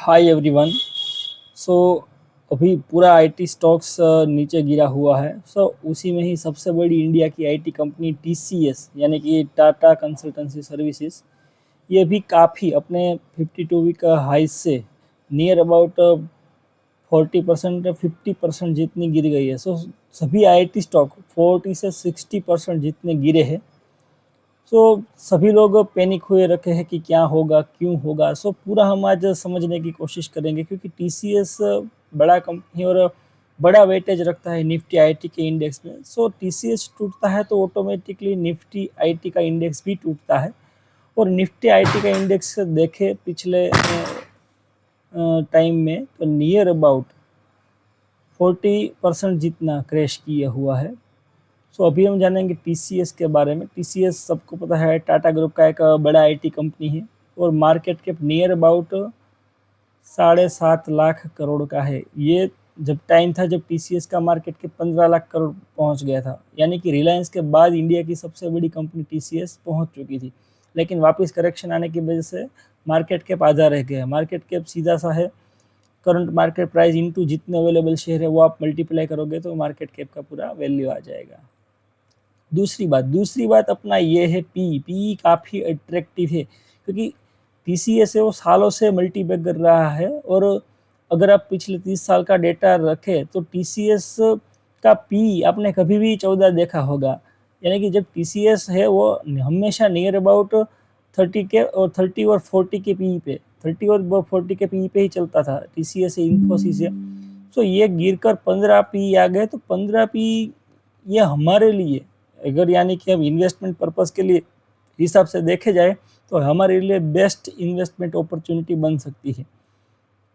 Hi everyone. सो अभी पूरा IT stocks नीचे गिरा हुआ है। उसी में ही सबसे बड़ी इंडिया की आईटी कंपनी टीसीएस यानी कि टाटा कंसल्टेंसी सर्विसेज, ये भी काफ़ी अपने 52 वीक हाई से नियर अबाउट 40% 50% जितनी गिर गई है। सभी आईटी स्टॉक 40 से 60% जितने गिरे हैं। सभी लोग पैनिक हुए रखे हैं कि क्या होगा, क्यों होगा। पूरा हम आज समझने की कोशिश करेंगे, क्योंकि टीसीएस बड़ा कंपनी और बड़ा वेटेज रखता है निफ्टी आईटी के इंडेक्स में। टीसीएस टूटता है तो ऑटोमेटिकली निफ्टी आईटी का इंडेक्स भी टूटता है। और निफ्टी आईटी का इंडेक्स देखे पिछले टाइम में तो नियर अबाउट 40% जितना क्रैश किया हुआ है। अभी हम जानेंगे टीसीएस के बारे में। टीसीएस सबको पता है टाटा ग्रुप का एक बड़ा आईटी कंपनी है और market cap near about 7.5 lakh crore का है। ये जब टाइम था जब टीसीएस का मार्केट कैप 15 लाख करोड़ पहुंच गया था, यानी कि रिलायंस के बाद इंडिया की सबसे बड़ी कंपनी टीसीएस पहुंच चुकी थी। लेकिन वापस करेक्शन आने की वजह से मार्केट कैप आधा रह गया। मार्केट कैप सीधा सा है करंट मार्केट प्राइस इंटू जितने अवेलेबल शेयर है वो आप मल्टीप्लाई करोगे तो मार्केट कैप का पूरा वैल्यू आ जाएगा। दूसरी बात अपना ये है पी काफ़ी अट्रैक्टिव है, क्योंकि टीसीएस है वो सालों से मल्टीबैग कर रहा है। और अगर आप पिछले 30 साल का डेटा रखें तो टीसीएस का पी आपने कभी भी 14 देखा होगा। यानी कि जब टीसीएस है वो हमेशा नियर अबाउट 30 के और 30 और 40 के पी पे 30 और 40 के पी पे ही चलता था टीसीएस है, इन्फोसिस है। ये गिर कर 15 पी आ गए तो 15 पी ये हमारे लिए, अगर यानी कि हम इन्वेस्टमेंट पर्पस के लिए हिसाब से देखे जाए तो हमारे लिए बेस्ट इन्वेस्टमेंट अपॉर्चुनिटी बन सकती है।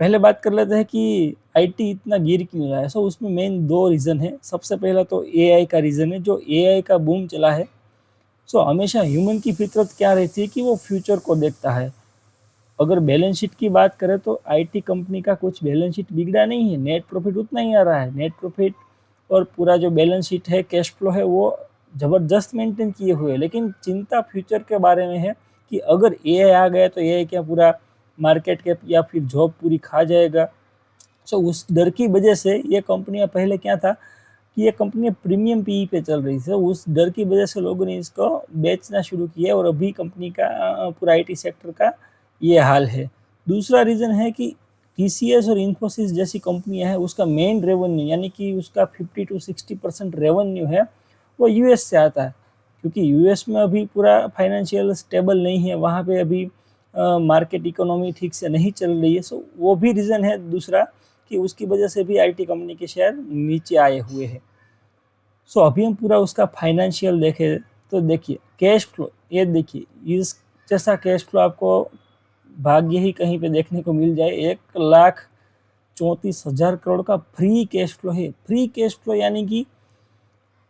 पहले बात कर लेते हैं कि आईटी इतना गिर क्यों रहा है। उसमें मेन 2 रीज़न है। सबसे पहला तो एआई का रीज़न है। जो एआई का बूम चला है, हमेशा ह्यूमन की फितरत क्या रहती है कि वो फ्यूचर को देखता है। अगर बैलेंस शीट की बात करें तो आईटी कंपनी का कुछ बैलेंस शीट बिगड़ा नहीं है, नेट प्रॉफिट उतना ही आ रहा है। नेट प्रॉफिट और पूरा जो बैलेंस शीट है, कैश फ्लो है, वो ज़बरदस्त मेंटेन किए हुए। लेकिन चिंता फ्यूचर के बारे में है कि अगर एआई आ गया तो एआई क्या पूरा मार्केट कैप या फिर जॉब पूरी खा जाएगा। उस डर की वजह से ये कंपनियां, पहले क्या था कि ये कंपनियां प्रीमियम पीई पे चल रही थी। उस डर की वजह से लोगों ने इसको बेचना शुरू किया और अभी कंपनी का पूरा आईटी सेक्टर का ये हाल है। दूसरा रीज़न है कि टीसीएस और इन्फोसिस जैसी कंपनियां हैं, उसका मेन रेवेन्यू यानी कि उसका 50 to 60% रेवेन्यू है वो यूएस से आता है। क्योंकि यूएस में अभी पूरा फाइनेंशियल स्टेबल नहीं है, वहाँ पे अभी मार्केट इकोनॉमी ठीक से नहीं चल रही है। वो भी रीज़न है दूसरा कि उसकी वजह से भी आईटी कंपनी के शेयर नीचे आए हुए हैं। अभी हम पूरा उसका फाइनेंशियल देखें तो देखिए कैश फ्लो, ये देखिए इस जैसा कैश फ्लो आपको भाग्य ही कहीं पे देखने को मिल जाए। 1,34,000 करोड़ का फ्री कैश फ्लो है। फ्री कैश फ्लो यानी कि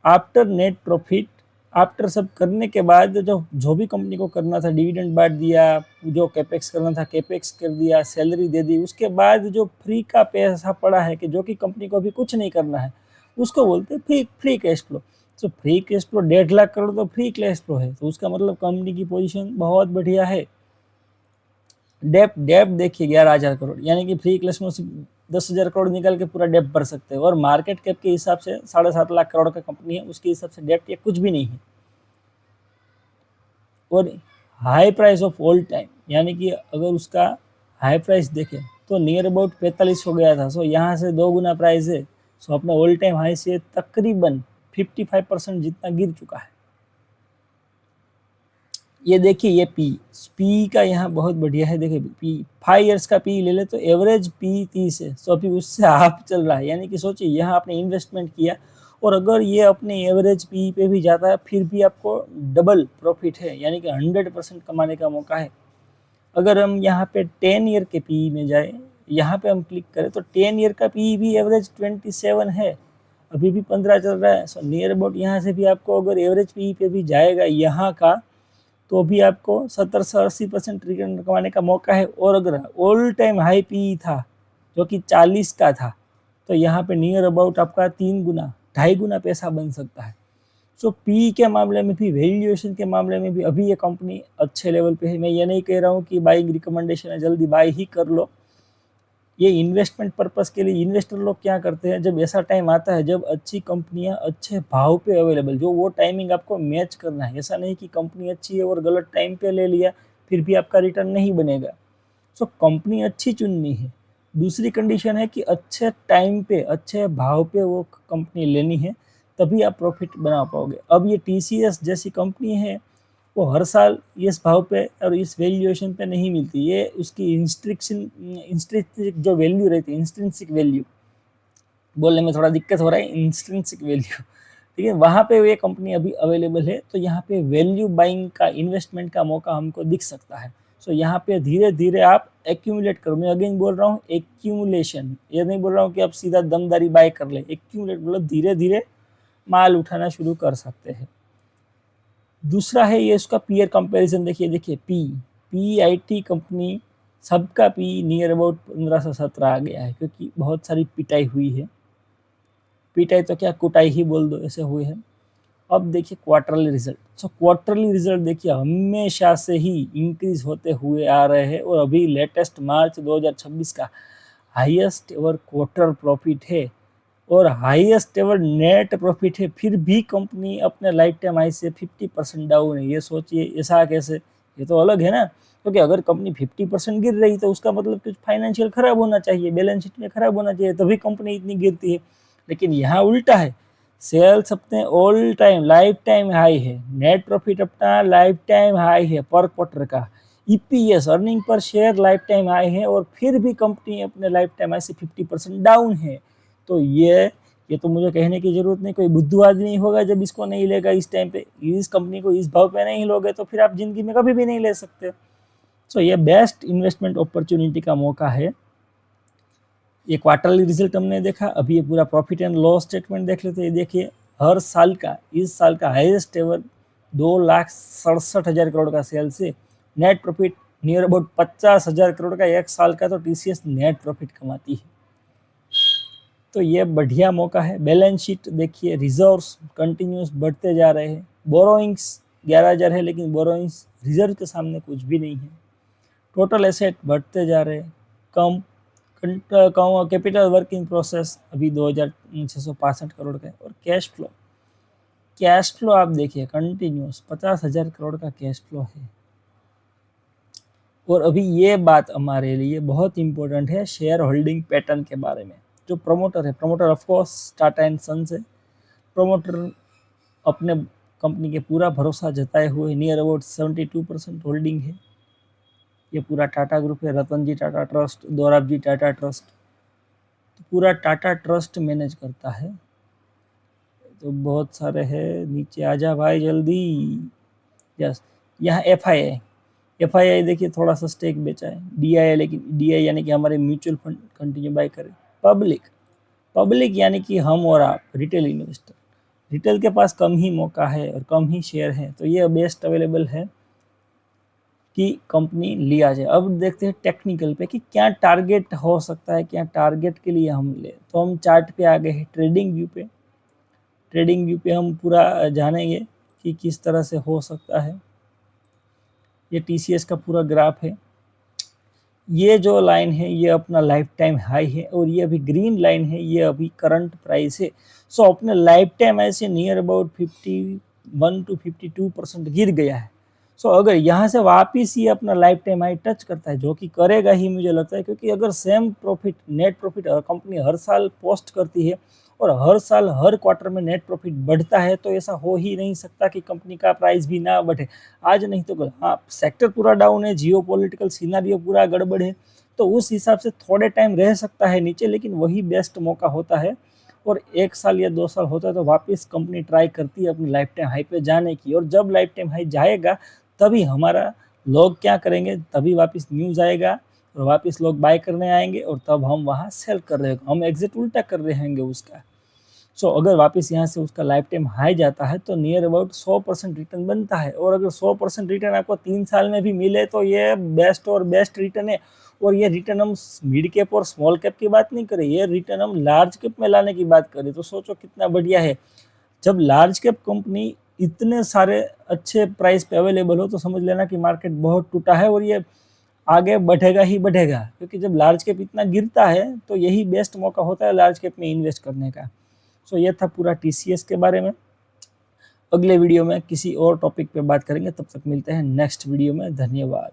आफ्टर नेट प्रॉफिट, आफ्टर सब करने के बाद जो भी कंपनी को करना था, डिविडेंड बांट दिया, जो कैपेक्स करना था कैपेक्स कर दिया, सैलरी दे दी, उसके बाद जो फ्री का पैसा पड़ा है कि जो कि कंपनी को अभी कुछ नहीं करना है, उसको बोलते हैं free cash flow. Free cash flow 1.5 lakh crore तो फ्री कैश फ्लो है। तो उसका मतलब कंपनी की पोजीशन बहुत बढ़िया है। डेप देखिए 11,000 करोड़, यानी कि फ्री कैश फ्लो से 10,000 करोड़ निकाल के पूरा डेप भर सकते हैं। और मार्केट कैप के हिसाब से 7.5 लाख करोड़ का कंपनी है, उसके हिसाब से डेप ये कुछ भी नहीं है। और high price of all time, यानी कि अगर उसका हाई प्राइस देखें तो नियर अबाउट 45 हो गया था। यहाँ से 2 गुना प्राइस है। अपने ऑल टाइम हाई से तकरीबन 55% जितना गिर चुका है। ये देखिए ये पी का यहाँ बहुत बढ़िया है। देखिए पी 5 इयर्स का पी ले ले तो एवरेज पी 30 है। अभी उससे हाफ चल रहा है। यानी कि सोचिए यहाँ आपने इन्वेस्टमेंट किया और अगर ये अपने एवरेज पी पे भी जाता है फिर भी आपको डबल प्रॉफिट है, यानी कि 100% कमाने का मौका है। अगर हम यहाँ पे 10 ईयर के पी में जाए, यहाँ पे हम क्लिक करें तो 10 ईयर का पी भी एवरेज 27 है, अभी भी 15 चल रहा है। नियर अबाउट यहाँ से भी आपको अगर एवरेज पी पे भी जाएगा यहाँ का तो भी आपको 70 से 80% रिटर्न कमाने का मौका है। और अगर ऑल टाइम हाई पी था जो कि 40 का था तो यहाँ पे नियर अबाउट आपका 3 गुना 2.5 गुना पैसा बन सकता है। पी के मामले में भी, वैल्यूएशन के मामले में भी अभी ये कंपनी अच्छे लेवल पे है। मैं ये नहीं कह रहा हूँ कि बाइंग रिकमेंडेशन है जल्दी बाई ही कर लो, ये इन्वेस्टमेंट पर्पस के लिए इन्वेस्टर लोग क्या करते हैं, जब ऐसा टाइम आता है जब अच्छी कंपनियां अच्छे भाव पे अवेलेबल, जो वो टाइमिंग आपको मैच करना है, ऐसा नहीं कि कंपनी अच्छी है और गलत टाइम पे ले लिया फिर भी आपका रिटर्न नहीं बनेगा। सो कंपनी अच्छी चुननी है। दूसरी कंडीशन है कि अच्छे टाइम पे अच्छे भाव पे वो कंपनी लेनी है, तभी आप प्रॉफिट बना पाओगे। अब ये टीसीएस जैसी कंपनी है, वो हर साल इस भाव पे और इस वैल्यूएशन पे नहीं मिलती, ये उसकी इंस्ट्रिक्सिक जो वैल्यू रहती है, इंस्ट्रिंसिक वैल्यू बोलने में थोड़ा दिक्कत हो रहा है, इंस्ट्रिंसिक वैल्यू, ठीक है, वहाँ पे ये कंपनी अभी अवेलेबल है। तो यहाँ पे वैल्यू बाइंग का, इन्वेस्टमेंट का मौका हमको दिख सकता है। सो यहाँ पे धीरे धीरे आप एक्यूमुलेट करो। मैं अगेन बोल रहा हूँ एक्यूमुलेशन, ये नहीं बोल रहा हूँ कि आप सीधा दमदारी बाय कर ले। एक्यूमुलेट मतलब धीरे धीरे माल उठाना शुरू कर सकते हैं। दूसरा है ये इसका पीयर कंपैरिजन। देखिए पी आई टी कंपनी, सबका पी नियर अबाउट 15 से 17 आ गया है, क्योंकि बहुत सारी पिटाई हुई है। पिटाई तो क्या, कुटाई ही बोल दो, ऐसे हुए हैं। अब देखिए क्वार्टरली रिजल्ट। सो क्वार्टरली रिजल्ट देखिए हमेशा से ही इंक्रीज होते हुए आ रहे हैं, और अभी लेटेस्ट मार्च 2026 का हाईएस्ट एवर क्वार्टर प्रॉफिट है और हाईएस्ट एवर नेट प्रॉफिट है। फिर भी कंपनी अपने लाइफ टाइम हाई से 50% डाउन है। ये सोचिए ऐसा कैसे, ये तो अलग है ना। क्योंकि अगर कंपनी 50% गिर रही तो उसका मतलब कुछ फाइनेंशियल खराब होना चाहिए, बैलेंस शीट में खराब होना चाहिए, तभी कंपनी इतनी गिरती है। लेकिन यहाँ उल्टा है, सेल्स अपने all time life time high है, नेट प्रॉफिट अपना लाइफ टाइम हाई है पर क्वार्टर का, EPS earning per share life time high है, और फिर भी कंपनी अपने लाइफ टाइम हाई से 50% डाउन है। तो ये तो मुझे कहने की जरूरत नहीं, कोई बुद्धू आदमी होगा जब इसको नहीं लेगा इस टाइम पे, इस कंपनी को इस भाव पे नहीं लोगे तो फिर आप जिंदगी में कभी भी नहीं ले सकते। सो ये बेस्ट इन्वेस्टमेंट अपॉर्चुनिटी का मौका है। ये क्वार्टरली रिजल्ट हमने देखा, अभी ये पूरा प्रॉफिट एंड लॉस स्टेटमेंट देख लेते हैं। देखिए हर साल का, इस साल का हाईएस्ट एवर 2,67,000 करोड़ का सेल्स है। Net profit near about 50,000 crore का एक साल का, तो टीसीएस नेट प्रॉफिट कमाती है। तो ये बढ़िया मौका है। बैलेंस शीट देखिए, रिजर्व्स कंटिन्यूस बढ़ते जा रहे हैं। बोरोइंग्स 11,000 है, लेकिन बोरोइंग्स रिजर्व के सामने कुछ भी नहीं है। टोटल एसेट बढ़ते जा रहे हैं। कम कैपिटल वर्किंग प्रोसेस अभी 2,665 करोड़ का है। और कैश फ्लो आप देखिए कंटिन्यूस 50,000 करोड़ का कैश फ्लो है। और अभी ये बात हमारे लिए बहुत इंपॉर्टेंट है शेयर होल्डिंग पैटर्न के बारे में। जो प्रमोटर है, promoter of course Tata and sons है। प्रमोटर अपने कंपनी के पूरा भरोसा जताए हुए नियर अबाउट 72% होल्डिंग है। ये पूरा टाटा ग्रुप है, रतन जी टाटा ट्रस्ट, दोराब जी टाटा ट्रस्ट, तो पूरा टाटा ट्रस्ट मैनेज करता है। तो बहुत सारे हैं, नीचे आजा भाई जल्दी। यस, यहाँ एफआईआई देखिए थोड़ा सा स्टेक बेचा है। डीआई, लेकिन डीआई यानी कि हमारे म्यूचुअल फंड कंटिन्यू बाय करें। पब्लिक यानी कि हम और आप, रिटेल इन्वेस्टर। रिटेल के पास कम ही मौका है और कम ही शेयर है, तो ये बेस्ट अवेलेबल है कि कंपनी लिया जाए। अब देखते हैं टेक्निकल पे कि क्या टारगेट हो सकता है, क्या टारगेट के लिए हम ले। तो हम चार्ट पे आ गए हैं, ट्रेडिंग व्यू पे हम पूरा जानेंगे कि किस तरह से हो सकता है। ये टीसीएस का पूरा ग्राफ है। ये जो लाइन है ये अपना लाइफ टाइम हाई है, और ये अभी ग्रीन लाइन है, ये अभी करंट प्राइस है। सो अपने लाइफ टाइम हाई से नियर अबाउट 51 to 52% गिर गया है। सो अगर यहाँ से वापिस ये अपना लाइफ टाइम हाई टच करता है, जो कि करेगा ही मुझे लगता है, क्योंकि अगर same profit, net profit company हर साल पोस्ट करती है और हर साल हर क्वार्टर में नेट प्रॉफिट बढ़ता है, तो ऐसा हो ही नहीं सकता कि कंपनी का प्राइस भी ना बढ़े। आज नहीं तो कल। हाँ, सेक्टर पूरा डाउन है, जियो पॉलिटिकल सीनारियो पूरा गड़बड़ है, तो उस हिसाब से थोड़े टाइम रह सकता है नीचे, लेकिन वही बेस्ट मौका होता है। और 1 साल या 2 साल होता है तो वापस कंपनी ट्राई करती है अपनी लाइफ टाइम हाई पे जाने की। और जब लाइफ टाइम हाई जाएगा तभी हमारा लोग क्या करेंगे, तभी वापस न्यूज़ आएगा और वापस लोग बाय करने आएंगे, और तब हम वहाँ सेल कर रहे हैं, हम एग्जिट उल्टा कर रहे होंगे उसका। सो अगर वापस यहाँ से उसका लाइफ टाइम हाई जाता है तो नियर अबाउट 100% रिटर्न बनता है। और अगर 100% रिटर्न आपको 3 साल में भी मिले तो ये बेस्ट और बेस्ट रिटर्न है। और ये रिटर्न हम मिड कैप और स्मॉल कैप की बात नहीं करें, ये रिटर्न हम लार्ज कैप में लाने की बात करें, तो सोचो कितना बढ़िया है। जब लार्ज कैप कंपनी इतने सारे अच्छे प्राइस पे अवेलेबल हो तो समझ लेना कि मार्केट बहुत टूटा है। और ये आगे बढ़ेगा ही बढ़ेगा, क्योंकि जब लार्ज कैप इतना गिरता है तो यही बेस्ट मौका होता है लार्ज कैप में इन्वेस्ट करने का। सो ये था पूरा टीसीएस के बारे में। अगले वीडियो में किसी और टॉपिक पे बात करेंगे, तब तक मिलते हैं नेक्स्ट वीडियो में। धन्यवाद।